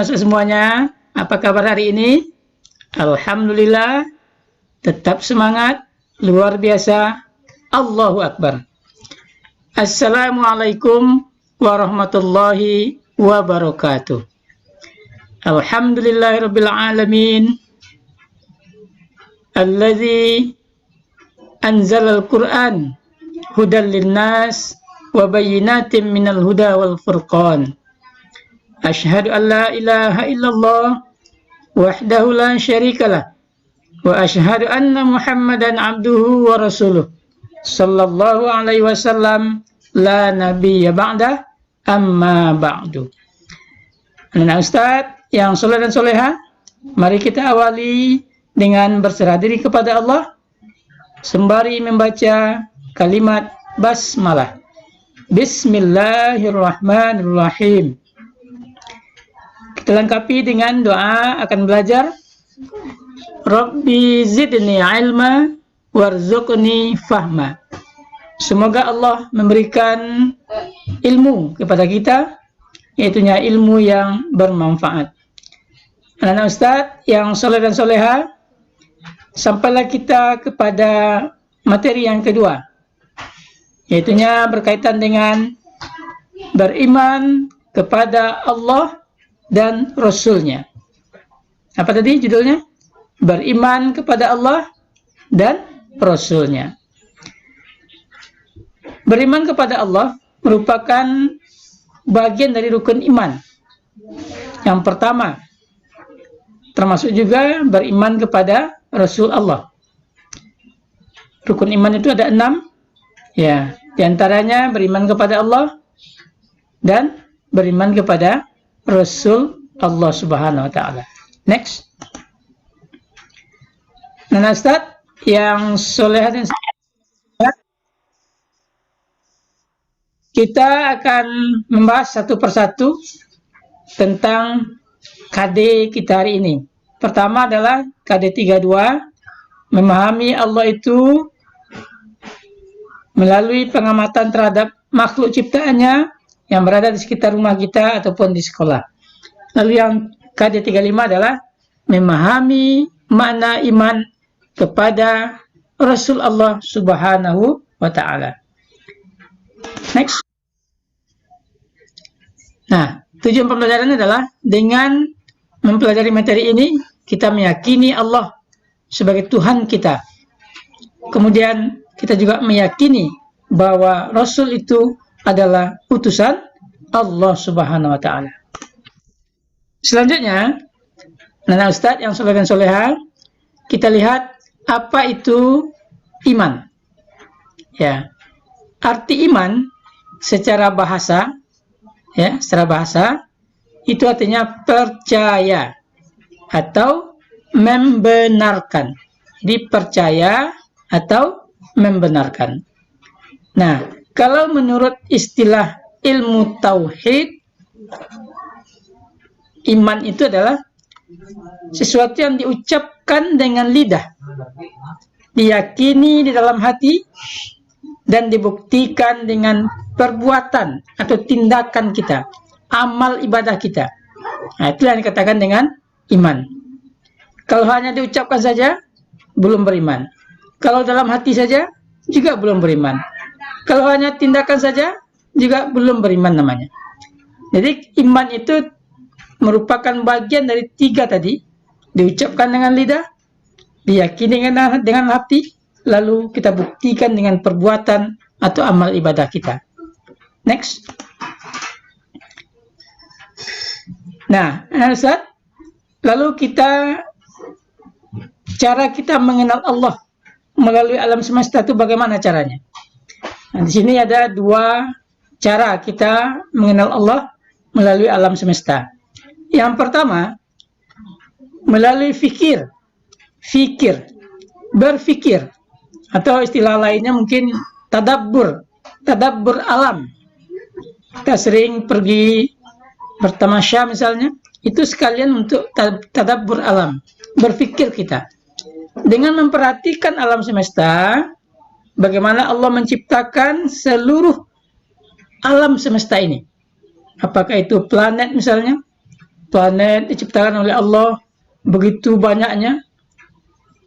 saudara semuanya, apa kabar hari ini? Alhamdulillah, tetap semangat, luar biasa, Allahu Akbar. Assalamualaikum warahmatullahi wabarakatuh. Alhamdulillahirabbil alamin. Alladzi anzalal Qur'an hudan linnas wa bayyinatin minal huda wal furqan. Asyhadu an la ilaha illallah wahdahu la syarikalah wa asyhadu anna Muhammadan abduhu wa rasuluh sallallahu alaihi wasallam la nabiyya ba'da amma ba'du. Anak Ustaz yang soleh dan soleha, mari kita awali dengan berserah diri kepada Allah sembari membaca kalimat basmalah. Bismillahirrahmanirrahim. Kita lengkapi dengan doa akan belajar. Rabbi zidni ilma warzuqni fahma. Semoga Allah memberikan ilmu kepada kita, yaitunya ilmu yang bermanfaat. Anak-anak Ustaz yang soleh dan soleha, sampailah kita kepada materi yang kedua, yaitunya berkaitan dengan beriman kepada Allah dan Rasulnya. Apa tadi judulnya? Beriman kepada Allah dan Rasulnya. Beriman kepada Allah merupakan bagian dari rukun iman. Yang pertama, termasuk juga beriman kepada Rasul Allah. Rukun iman itu ada 6. Ya, diantaranya beriman kepada Allah dan beriman kepada Rasul Allah Subhanahu wa Ta'ala. Next. Nah, Ustaz yang soleh dan kita akan membahas satu persatu tentang KD kita hari ini. Pertama adalah KD 32, memahami Allah itu melalui pengamatan terhadap makhluk ciptaannya yang berada di sekitar rumah kita ataupun di sekolah. Lalu yang KD 35 adalah memahami makna iman kepada Rasul Allah Subhanahu wa Ta'ala. Next. Nah, tujuan pembelajaran adalah dengan mempelajari materi ini, kita meyakini Allah sebagai Tuhan kita. Kemudian kita juga meyakini bahwa Rasul itu adalah utusan Allah Subhanahu wa Ta'ala. Selanjutnya, anak Ustaz yang soleh dan soleha, kita lihat apa itu iman. Ya, arti iman secara bahasa, ya, secara bahasa itu artinya percaya atau membenarkan. Jadi percaya atau membenarkan. Nah, kalau menurut istilah ilmu tauhid, iman itu adalah sesuatu yang diucapkan dengan lidah, diyakini di dalam hati, dan dibuktikan dengan perbuatan atau tindakan kita, amal ibadah kita. Nah, itu yang dikatakan dengan iman. Kalau hanya diucapkan saja, belum beriman. Kalau dalam hati saja, juga belum beriman. Kalau hanya tindakan saja, juga belum beriman namanya. Jadi iman itu merupakan bagian dari 3 tadi. Diucapkan dengan lidah, diyakini dengan hati, lalu kita buktikan dengan perbuatan atau amal ibadah kita. Next. Nah, Ustaz, lalu cara kita mengenal Allah melalui alam semesta itu bagaimana caranya? Nah, di sini ada 2 cara kita mengenal Allah melalui alam semesta. Yang pertama, melalui berfikir, atau istilah lainnya mungkin tadabbur alam. Kita sering pergi bertamasya misalnya, itu sekalian untuk tadabbur alam, berfikir kita. Dengan memperhatikan alam semesta, bagaimana Allah menciptakan seluruh alam semesta ini. Apakah itu planet misalnya, planet diciptakan oleh Allah begitu banyaknya,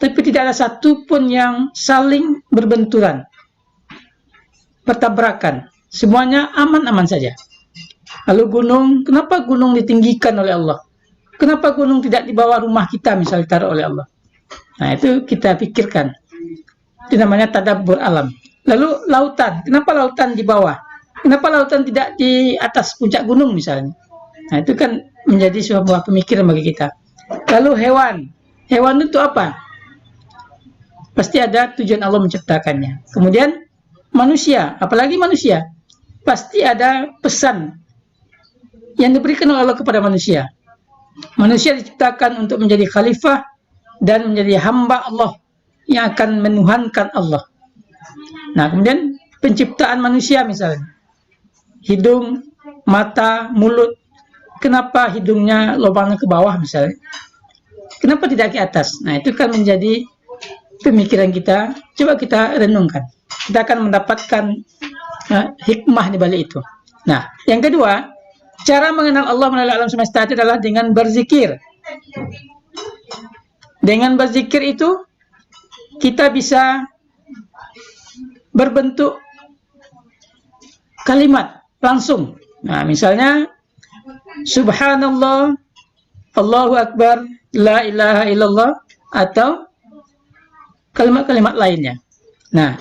tapi tidak ada satu pun yang saling berbenturan, bertabrakan. Semuanya aman-aman saja. Lalu gunung, kenapa gunung ditinggikan oleh Allah? Kenapa gunung tidak di bawah rumah kita misalnya ditaruh oleh Allah? Nah, itu kita pikirkan. Itu namanya tadabbur alam. Lalu lautan, kenapa lautan di bawah? Kenapa lautan tidak di atas puncak gunung misalnya? Nah, itu kan menjadi sebuah pemikiran bagi kita. Lalu hewan. Hewan itu apa? Pasti ada tujuan Allah menciptakannya. Kemudian manusia, apalagi manusia, pasti ada pesan yang diberikan oleh Allah kepada manusia. Manusia diciptakan untuk menjadi khalifah dan menjadi hamba Allah yang akan menuhankan Allah. Nah, kemudian penciptaan manusia misalnya, hidung, mata, mulut. Kenapa hidungnya lubangnya ke bawah misalnya? Kenapa tidak ke atas? Nah, itu kan menjadi pemikiran kita. Coba kita renungkan. Kita akan mendapatkan hikmah di balik itu. Nah, yang kedua, cara mengenal Allah melalui alam semesta itu adalah dengan berzikir. Dengan berzikir itu, kita bisa berbentuk kalimat langsung. Nah, misalnya, Subhanallah, Allahu Akbar, La ilaha illallah, atau kalimat-kalimat lainnya. Nah,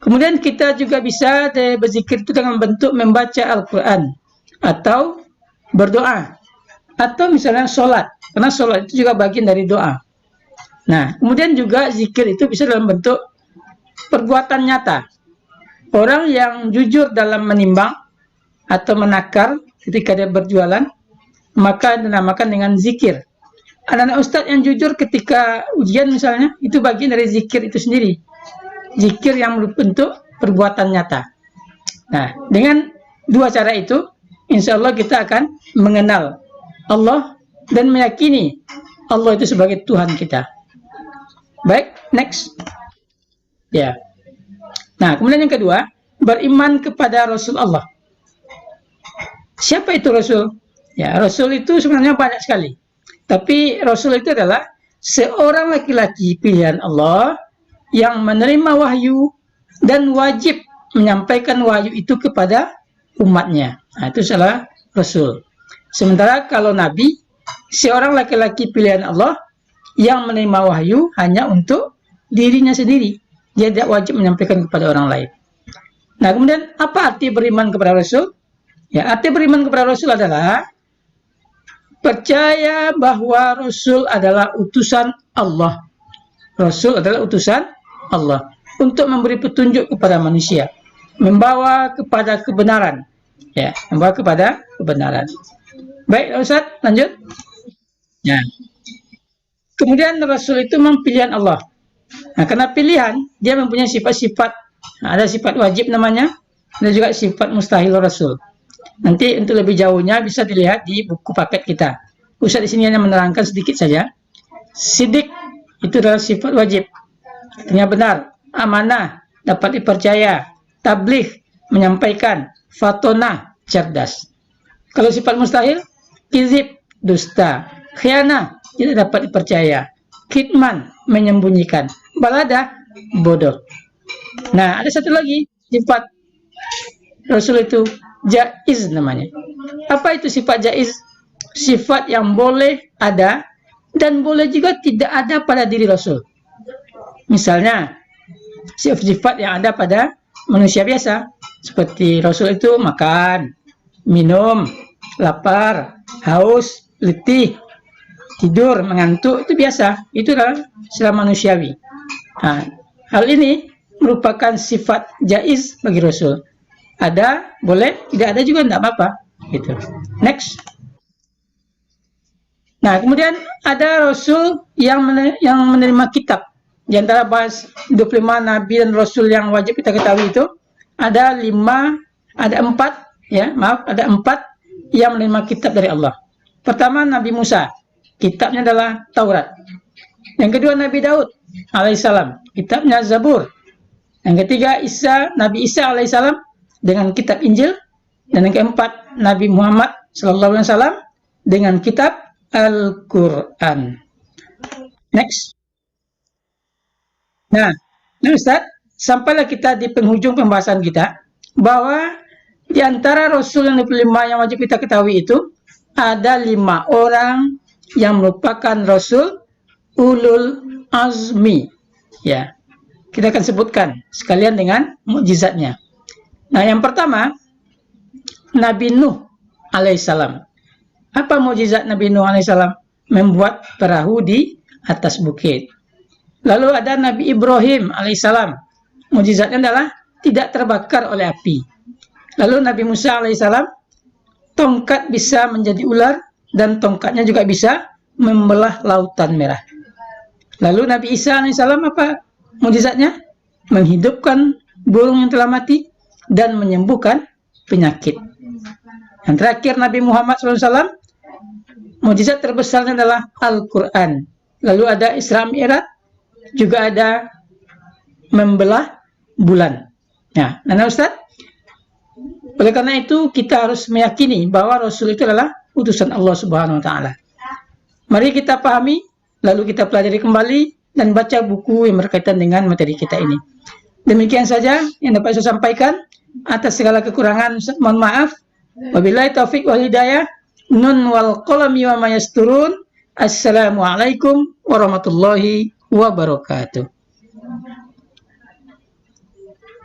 kemudian kita juga bisa berzikir itu dengan bentuk membaca Al-Quran, atau berdoa, atau misalnya sholat, karena sholat itu juga bagian dari doa. Nah, kemudian juga zikir itu bisa dalam bentuk perbuatan nyata. Orang yang jujur dalam menimbang atau menakar ketika dia berjualan, maka dinamakan dengan zikir. Anak-anak ustadz yang jujur ketika ujian misalnya, itu bagian dari zikir itu sendiri. Zikir yang berbentuk perbuatan nyata. Nah, dengan dua cara itu, insya Allah kita akan mengenal Allah dan meyakini Allah itu sebagai Tuhan kita. Baik, next. Ya. Nah, kemudian yang kedua, beriman kepada Rasul Allah. Siapa itu Rasul? Ya, Rasul itu sebenarnya banyak sekali. Tapi Rasul itu adalah seorang laki-laki pilihan Allah yang menerima wahyu dan wajib menyampaikan wahyu itu kepada umatnya. Nah, itu salah Rasul. Sementara kalau Nabi, seorang laki-laki pilihan Allah yang menerima wahyu hanya untuk dirinya sendiri. Dia tidak wajib menyampaikan kepada orang lain. Nah, kemudian apa arti beriman kepada Rasul? Ya, arti beriman kepada Rasul adalah percaya bahwa Rasul adalah utusan Allah. Rasul adalah utusan Allah untuk memberi petunjuk kepada manusia, membawa kepada kebenaran. Ya, membawa kepada kebenaran. Baik, Ustaz, lanjut. Ya. Kemudian Rasul itu memang pilihan Allah. Nah, karena pilihan, dia mempunyai sifat-sifat. Nah, ada sifat wajib namanya, ada juga sifat mustahil Rasul. Nanti untuk lebih jauhnya bisa dilihat di buku paket kita. Ustaz di sini hanya menerangkan sedikit saja. Sidik itu adalah sifat wajib. Artinya benar, amanah, dapat dipercaya, tabligh, menyampaikan, fatonah, cerdas. Kalau sifat mustahil, kizib, dusta, khianah, tidak dapat dipercaya, kitman, menyembunyikan, balada, bodoh. Nah, ada satu lagi sifat Rasul itu jaiz namanya. Apa itu sifat jaiz? Sifat yang boleh ada dan boleh juga tidak ada pada diri Rasul. Misalnya, sifat yang ada pada manusia biasa. Seperti Rasul itu makan, minum, lapar, haus, letih, tidur, mengantuk, itu biasa. Itu adalah sifat manusiawi. Nah, hal ini merupakan sifat jaiz bagi Rasul. Ada, boleh, tidak ada juga tidak apa-apa. Gitu. Next. Nah, kemudian ada Rasul yang menerima kitab. Di antara 25 Nabi dan Rasul yang wajib kita ketahui itu, ada 4 yang menerima kitab dari Allah. Pertama, Nabi Musa. Kitabnya adalah Taurat. Yang kedua, Nabi Daud alaihissalam. Kitabnya Zabur. Yang ketiga, Nabi Isa alaihissalam dengan kitab Injil. Dan yang keempat, Nabi Muhammad sallallahu alaihi wasallam dengan kitab Al-Quran. Next. Nah, Ustaz, sampailah kita di penghujung pembahasan kita, bahwa di antara Rasul yang 25 yang wajib kita ketahui itu, ada 5 orang yang merupakan Rasul Ulul Azmi. Ya, kita akan sebutkan sekalian dengan mukjizatnya. Nah, yang pertama, Nabi Nuh alaihissalam. Apa mukjizat Nabi Nuh alaihissalam? Membuat perahu di atas bukit. Lalu ada Nabi Ibrahim alaihissalam. Mukjizatnya adalah tidak terbakar oleh api. Lalu Nabi Musa alaihissalam, tongkat bisa menjadi ular dan tongkatnya juga bisa membelah lautan merah. Lalu Nabi Isa alaihissalam, apa mukjizatnya? Menghidupkan burung yang telah mati dan menyembuhkan penyakit. Yang terakhir Nabi Muhammad SAW, mukjizat terbesarnya adalah Al-Quran. Lalu ada Isra Mi'raj, juga ada membelah bulan. Nah, Ustaz, oleh karena itu kita harus meyakini bahwa Rasul itu adalah utusan Allah Subhanahu Wa Taala. Mari kita pahami, lalu kita pelajari kembali dan baca buku yang berkaitan dengan materi kita ini. Demikian saja yang dapat saya sampaikan. Atas segala kekurangan mohon maaf. Wabillahi taufik wal hidayah. Nun wal qalami wa ma yasturun. Assalamualaikum warahmatullahi wabarakatuh.